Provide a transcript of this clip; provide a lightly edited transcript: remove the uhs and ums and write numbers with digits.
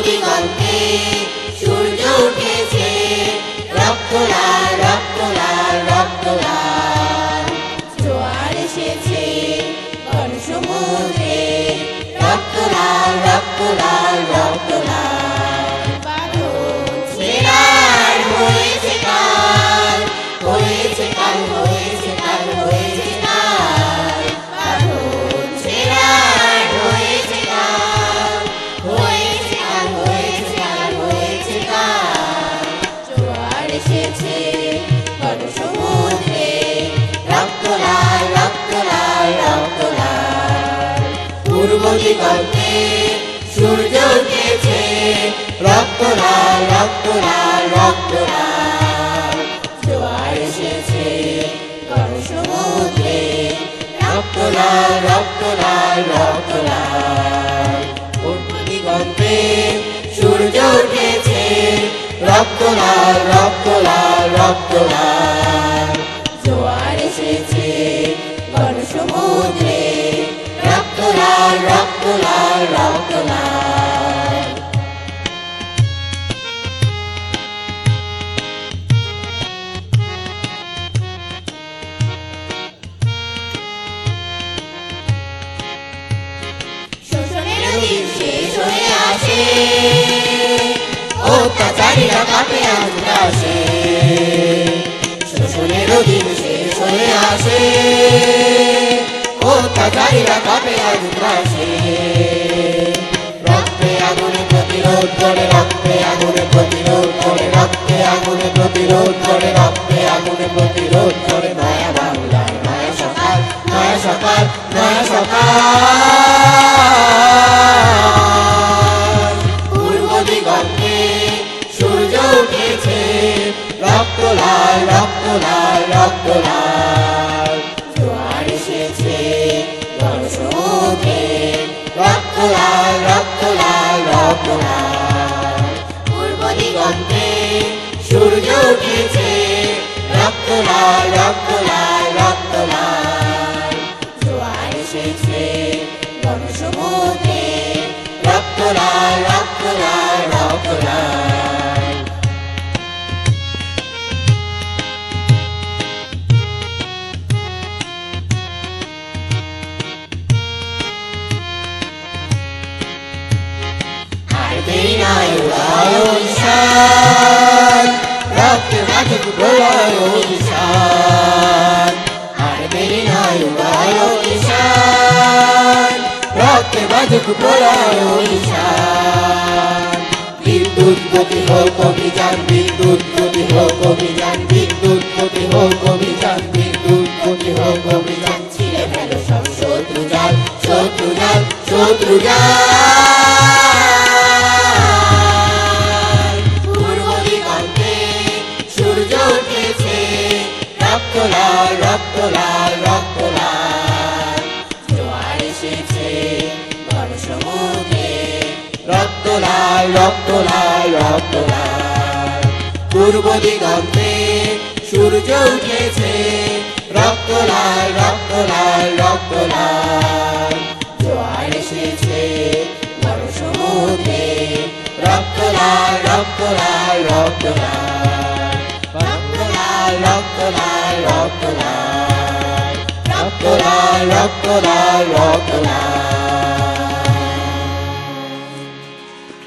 দিগন্তে সূর্য উঠেছে, রক্ত লাল রক্ত লাল রক্ত লাল। জোয়ার এসেছে গণসমুদ্রে, রক্ত লাল রক্ত লাল রক্ত লাল। বাঁধন ছেঁড়া হয়েছে কাল, হয়েছে কাল, হয়েছে কাল, হয়েছে কাল। বাঁধন ছেঁড়া হয়েছে কাল, হয়েছে কাল, হয়েছে কাল, হয়েছে কাল। জোয়ার এসেছে গণসমুদ্রে, রক্ত লাল রক্ত লাল রক্ত লাল। পূর্ব দিগন্তে সূর্য উঠেছে, রক্ত লাল রক্ত লাল রক্ত লাল। জোয়ার এসেছে গণসমুদ্রে, রক্ত লাল রক্ত লাল রক্ত লাল। পূর্ব দিগন্তে সূর্য উঠেছে, রক্ত লাল রক্ত লাল রক্ত লাল। জোয়ার এসেছে গণসমুদ্রে, রক্ত লাল রক্ত লাল রক্ত লাল। শোষণের দিন শেষ হয়ে আসে, অত্যাচারীরা কাঁপে আগ্রাসে। শোষণের দিন শেষ হয়ে আসে, অত্যাচারীরা কাঁপে আগ্রাসে। রক্তে আগুনে প্রতিরোধ করে, রক্তে আগুনে প্রতিরোধ করে, রক্তে আগুনে প্রতিরোধ করে, রক্তে আগুনে প্রতিরোধ করে। নয়া বাংলার নয়া সকাল, নয়া সকাল, নয়া সকাল। পূর্ব দিগন্তে সূর্য উঠেছে, রক্ত লাল রক্ত লাল রক্ত লাল। জোয়ার এসেছে গণসমুদ্রে, রক্ত লাল রক্ত লাল রক্ত লাল। পূর্ব দিগন্তে সূর্য উঠেছে, রক্ত লাল রক্ত লাল রক্ত লাল। জোয়ার এসেছে গণসমুদ্রে, রক্ত লাল রক্ত লাল রক্ত লাল। দেরি নয় উদয় ঈশান, রক্তে বাঁধুক প্রলয় ঈশান। আর দেরি নয় উদয় ঈশান, রক্তে বাঁধুক প্রলয় ঈশান। বিদ্যুৎ গতি হোক অভিযান, বিদ্যুৎ গতি হোক অভিযান, বিদ্যুৎ গতি হোক অভিযান, বিদ্যুৎ গতি হোক অভিযান। ছিঁড়ে ফেলো সব শত্রু জাল, শত্রু জাল, শত্রু জাল। পূর্ব দিগন্তে সূর্য উঠেছে, রক্ত লাল রক্ত লাল রক্ত লাল। জোয়ার এসেছে গণসমুদ্রে, রক্ত লাল রক্ত লাল রক্ত লাল। পূর্ব দিগন্তে সূর্য উঠেছে, রক্ত লাল রক্ত লাল রক্ত লাল। জোয়ার এসেছে গণসমুদ্রে, রক্ত লাল রক্ত লাল রক্ত লাল। রক্ত লাল রক্ত লাল রক্ত লাল, রক্ত লাল রক্ত লাল রক্ত লাল।